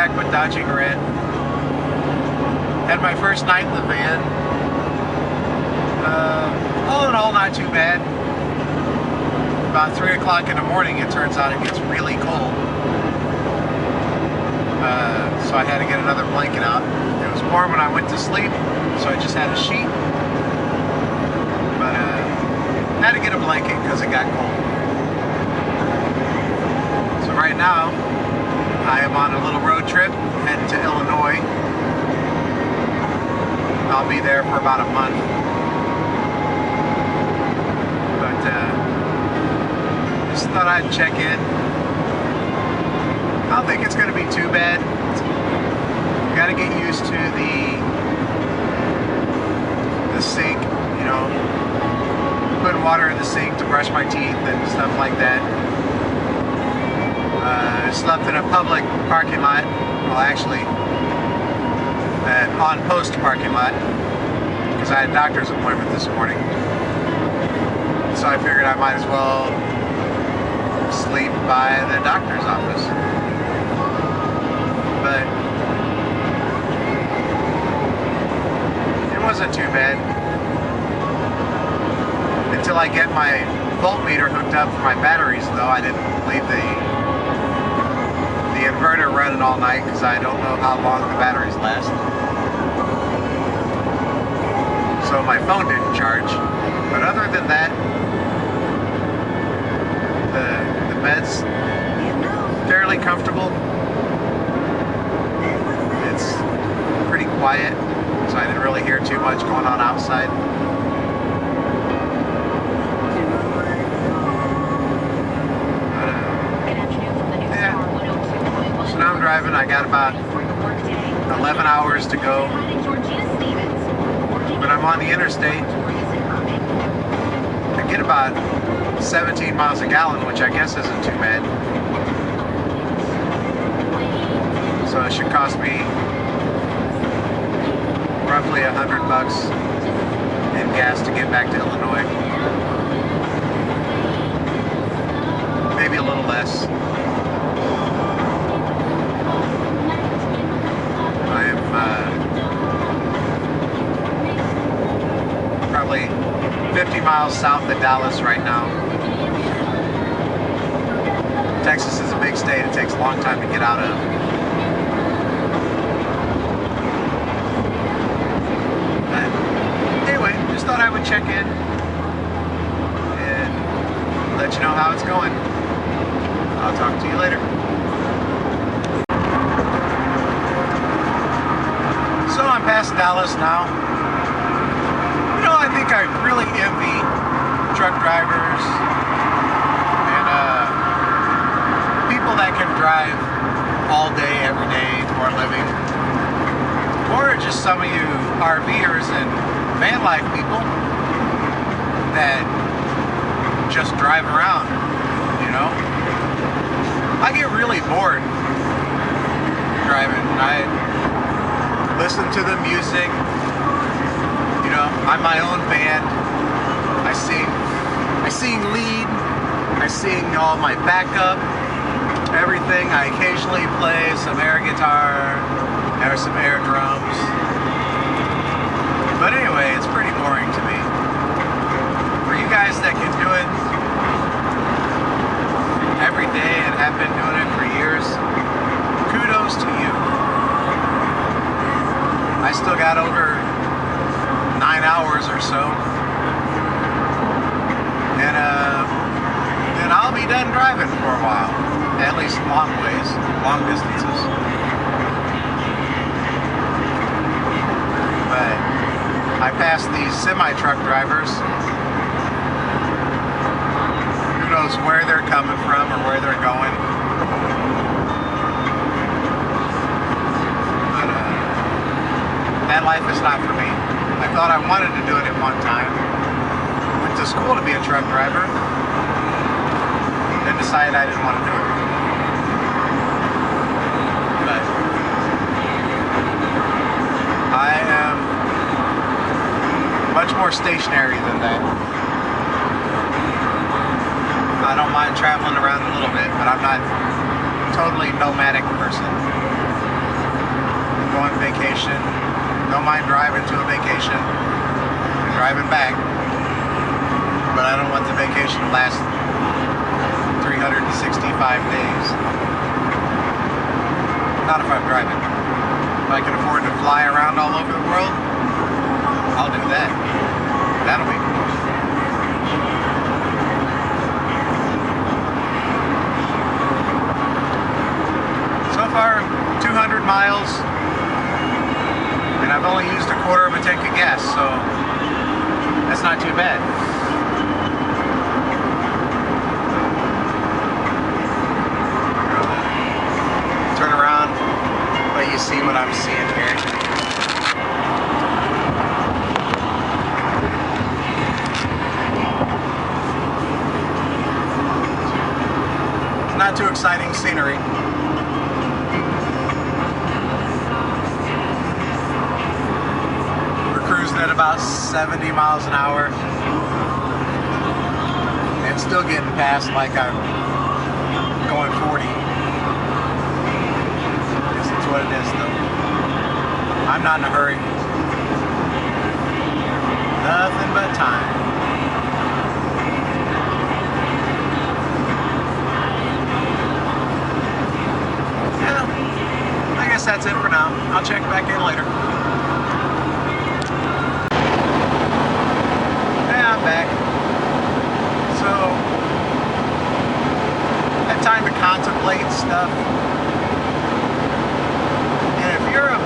back with Dodging Red. Had my first night in the van. All in all, not too bad. About 3 o'clock in the morning, it turns out it gets really cold. So I had to get another blanket out. It was warm when I went to sleep, so I just had a sheet. But had to get a blanket because it got cold. So right now, I am on a little road trip heading to Illinois. I'll be there for about a month. But just thought I'd check in. I don't think it's going to be too bad. You got to get used to the sink, you know, putting water in the sink to brush my teeth and stuff like that. I slept in a public parking lot. Well, actually, an on-post parking lot, because I had a doctor's appointment this morning. So I figured I might as well sleep by the doctor's office. But it wasn't too bad until I get my voltmeter hooked up for my batteries, though. I didn't leave the inverter running all night because I don't know how long the batteries last. So my phone didn't charge. But other than that, the bed's fairly comfortable. It's pretty quiet, so I didn't really hear too much going on outside. So now I'm driving. I got about 11 hours to go. When I'm on the interstate, I get about 17 miles a gallon, which I guess isn't too bad. So it should cost me roughly $100 in gas to get back to Illinois. Maybe a little less. I am probably 50 miles south of Dallas right now. Texas is a big state. It takes a long time to get out of. But anyway, just thought I would check in and let you know how it's going. I'll talk to you later. So I'm past Dallas now. You know, I think I really envy truck drivers and people that can drive all day, every day for a living. Or just some of you RVers and van life people that just drive around, you know. I get really bored driving. I listen to the music. You know, I'm my own band. I sing lead. I sing all my backup, everything. I occasionally play some air guitar or some air drums. But anyway, it's pretty boring to me. For you guys that can do it every day and have been doing it for years, kudos to you. I still got over 9 hours or so, and then I'll be done driving for a while, at least long ways, long distances. But I passed these semi-truck drivers. Who knows where they're coming from or where they're going. That life is not for me. I thought I wanted to do it at one time. Went to school to be a truck driver. Then decided I didn't want to do it. But I am much more stationary than that. I don't mind traveling around a little bit, but I'm not a totally nomadic person. on vacation. Don't mind driving to a vacation and driving back. But I don't want the vacation to last 365 days. Not if I'm driving. If I can afford to fly around all over the world, I'll do that. That'll be cool. So far, 200 miles, and I've only used a quarter of a tank of gas, so that's not too bad. Turn around, let you see what I'm seeing here. It's not too exciting scenery. At about 70 miles an hour and still getting past like I'm going 40. Guess that's what it is though. I'm not in a hurry. Nothing but time. Yeah, I guess that's it for now. I'll check back in later. Back. So, I had time to contemplate stuff. And if you're a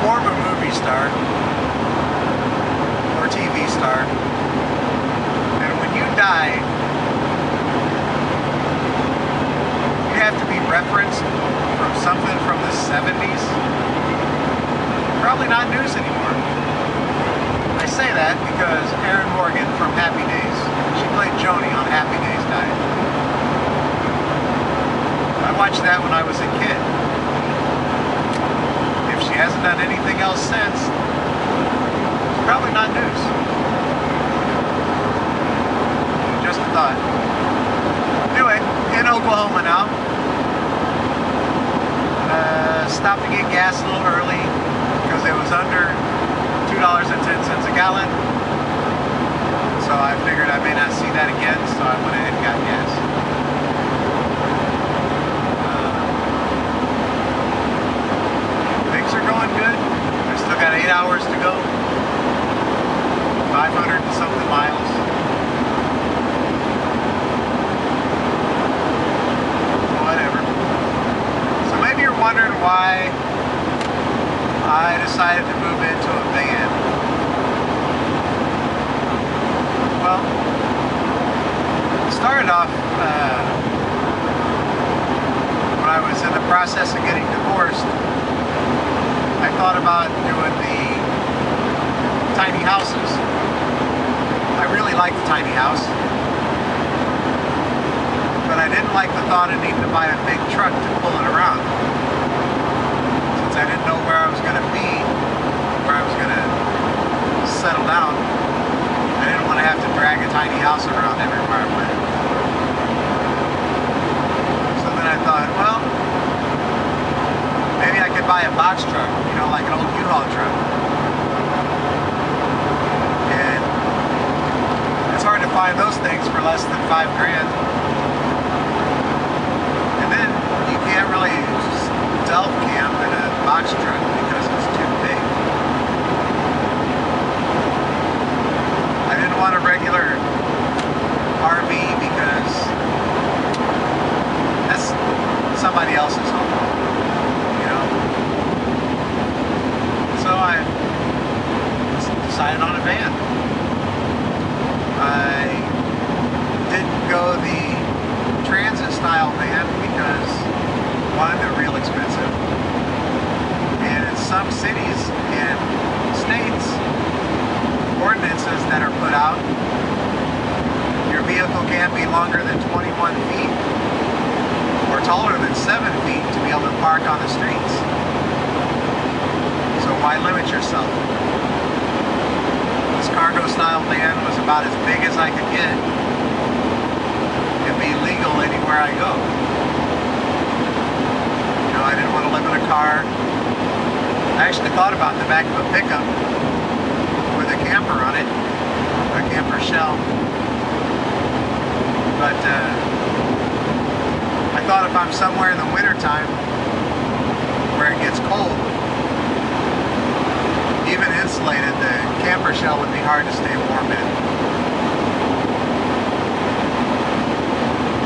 former movie star or TV star, and when you die, you have to be referenced from something from the 70s, probably not news anymore. I say that because Erin Morgan from Happy Days, she played Joni on Happy Days, died. I watched that when I was a kid. If she hasn't done anything else since, it's probably not news. Just a thought. Anyway, in Oklahoma now. Stopped to get gas a little early because it was under $2.10 a gallon, so I figured I may not see that again, so I went ahead and got gas. Things are going good. I still got 8 hours to go, 500 and something miles. Whatever. So maybe you're wondering why I decided to move into a van. Well, it started off when I was in the process of getting divorced. I thought about doing the tiny houses. I really liked the tiny house, but I didn't like the thought of needing to buy a big truck to pull it around. I didn't know where I was going to be, where I was going to settle down. I didn't want to have to drag a tiny house around everywhere I went. So then I thought, well, maybe I could buy a box truck, you know, like an old U-Haul truck. And it's hard to find those things for less than $5 grand. And then you can't really self-camp in a box truck because it's too big. I didn't want a regular RV because that's somebody else's home, you know. So I decided on a van. I didn't go the transit style van because one, they're real expensive, and in some cities and states, ordinances that are put out, your vehicle can't be longer than 21 feet or taller than 7 feet to be able to park on the streets. So why limit yourself? This cargo style van was about as big as I could get and be legal anywhere I go. I didn't want to live in a car. actually thought about the back of a pickup with a camper on it, a camper shell. But I thought if I'm somewhere in the wintertime where it gets cold, even insulated, the camper shell would be hard to stay warm in.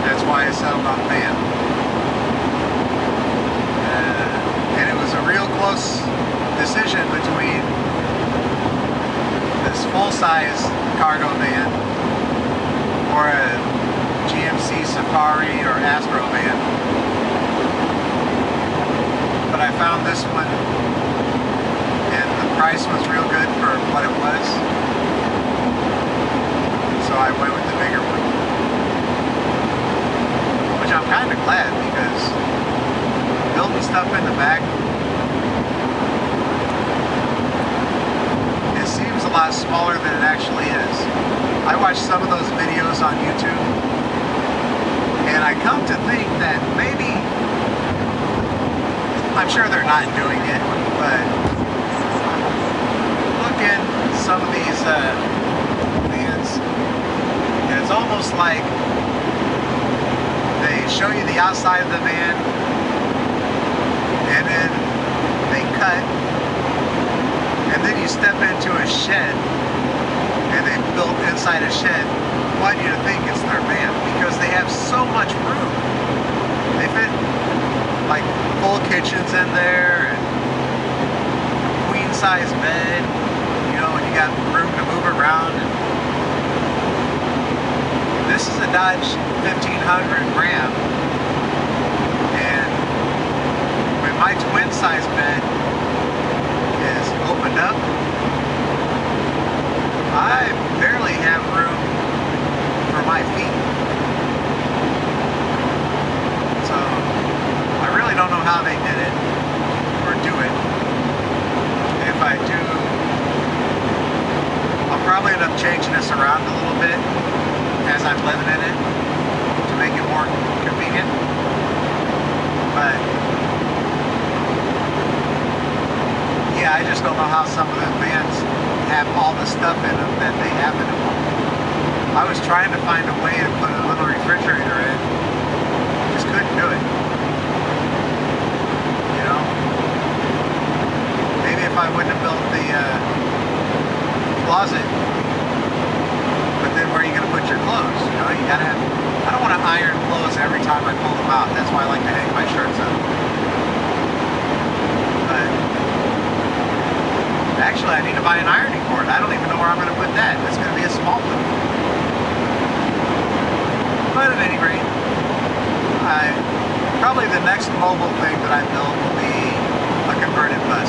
That's why I settled on van. And it was a real close decision between this full-size cargo van or a GMC Safari or Astro van. But I found this one, and the price was real good for what it was. So I went with the bigger one. Which I'm kind of glad, because building stuff in the back, it seems a lot smaller than it actually is. I watched some of those videos on YouTube, and I come to think that maybe, I'm sure they're not doing it, but look at some of these vans, and it's almost like they show you the outside of the van, and then they cut, and then you step into a shed, and they built inside a shed, want you to think it's their van, because they have so much room. They fit like full kitchens in there, and queen size bed, you know, and you got room to move around. And this is a Dodge 1500 Ram, and when my twin size bed is opened up, I barely have room for my feet. So I really don't know how they did it or do it. If I do, I'll probably end up changing this around a little bit as I'm living in it to make it more convenient. But yeah, I just don't know how some of the vans have all the stuff in them that they have in them. I was trying to find a way to put a little refrigerator in, just couldn't do it. You know, maybe if I wouldn't have built the closet, but then where are you going to put your clothes? You know, you gotta have, I don't want to iron clothes every time I pull them out. That's why I like to hang my shirts up. But actually, I need to buy an ironing board. I don't even know where I'm going to put that. It's going to be a small one. But at any rate, probably the next mobile thing that I build will be a converted bus.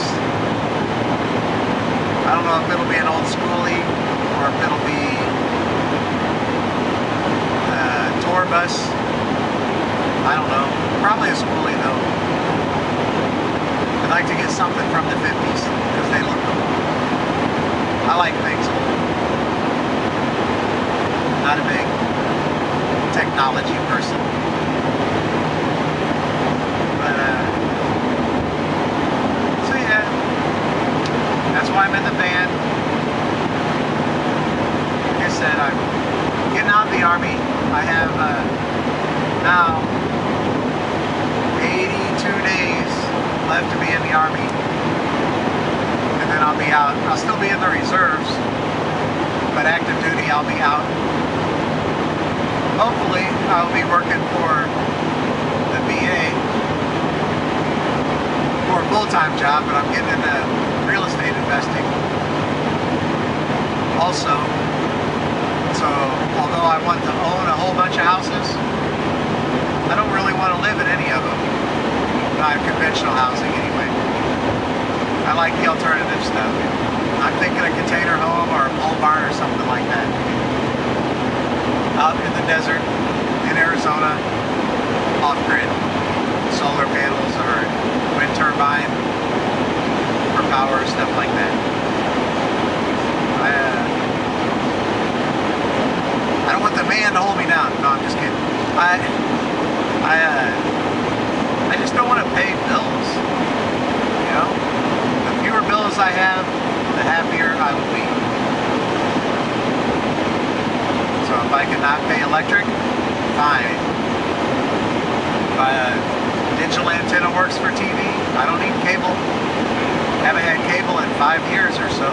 I don't know if it'll be an old schoolie or if it'll be a tour bus. I don't know. Probably a schoolie though. I'd like to get something from the 50s because they look cool. I like things old. Not a big technology person. But, so yeah. That's why I'm in the van. Like I said, I'm getting out of the Army. I have now 82 days left to be in the Army, and then I'll be out. I'll still be in the reserves, but active duty I'll be out. Hopefully I'll be working for the VA for a full-time job, but I'm getting into real estate investing also. So although I want to own a whole bunch of houses, I don't really want to live in any of them. Not conventional housing anyway. I like the alternative stuff. I'm thinking a container home or a pole barn or something like that. Out in the desert in Arizona, off-grid, solar panels or wind turbine for power, stuff like that. I don't want the man to hold me down. No, I'm just kidding. I just don't want to pay bills. You know, the fewer Digital antenna works for TV. I don't need cable. Haven't had cable in 5 years or so.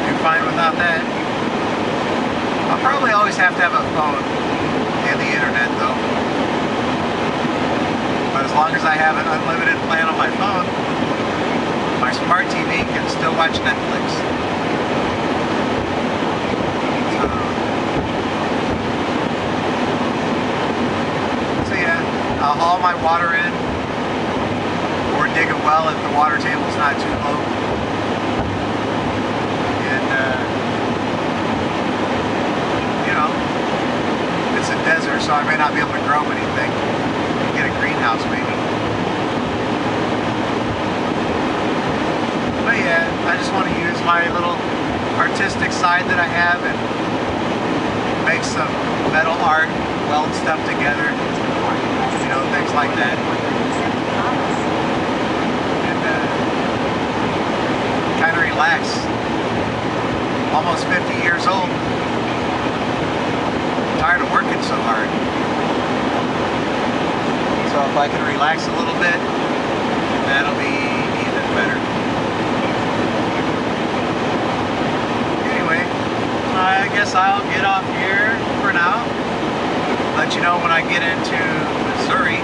Do fine without that. I'll probably always have to have a phone and the internet though. But as long as I have an unlimited plan on my phone, my smart TV can still watch Netflix. So yeah, I'll haul my water in or dig a well if the water table's not too low. And you know, it's a desert, so I may not be able to grow anything. Get a greenhouse maybe. But yeah, I just want to use my little artistic side that I have and make some metal art, weld stuff together, you know, things like that. And kind of relax. Almost 50 years old. Tired of working so hard. So if I can relax a little bit, that'll be even better. Anyway, I guess I'll get off here for now. Let you know when I get into Missouri.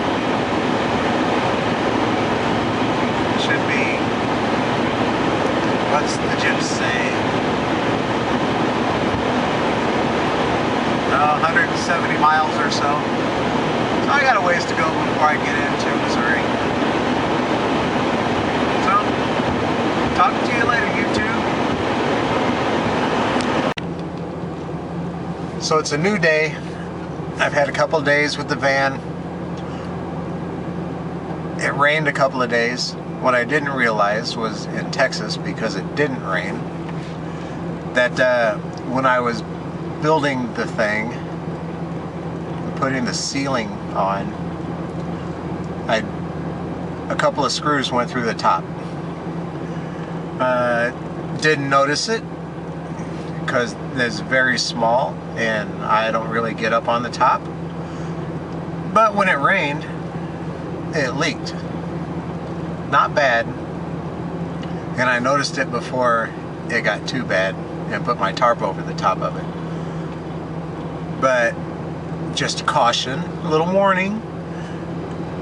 It should be, what's the gyms say? 170 miles or so. So I got a ways to go before I get into Missouri. So, talk to you later, YouTube. So it's a new day. I've had a couple of days with the van. It rained a couple of days. What I didn't realize was in Texas, because it didn't rain, that when I was building the thing, putting the ceiling on, a couple of screws went through the top. Didn't notice it because it's very small and I don't really get up on the top. But when it rained, it leaked. Not bad. And I noticed it before it got too bad and put my tarp over the top of it. But just caution, a little warning,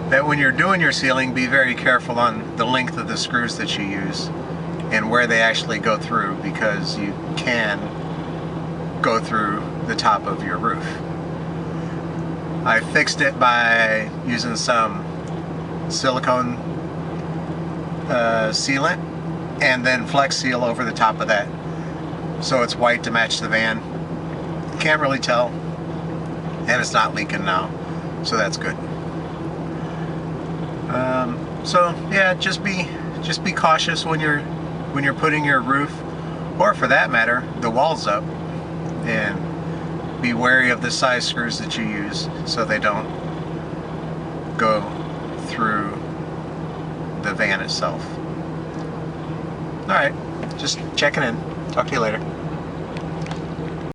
that when you're doing your ceiling, be very careful on the length of the screws that you use and where they actually go through, because you can go through the top of your roof. I fixed it by using some silicone sealant and then Flex Seal over the top of that, so it's white to match the van. Can't really tell, and it's not leaking now, so that's good. So yeah, just be cautious when you're putting your roof, or for that matter, the walls up, and be wary of the size screws that you use so they don't go through the van itself. Alright, just checking in. Talk to you later.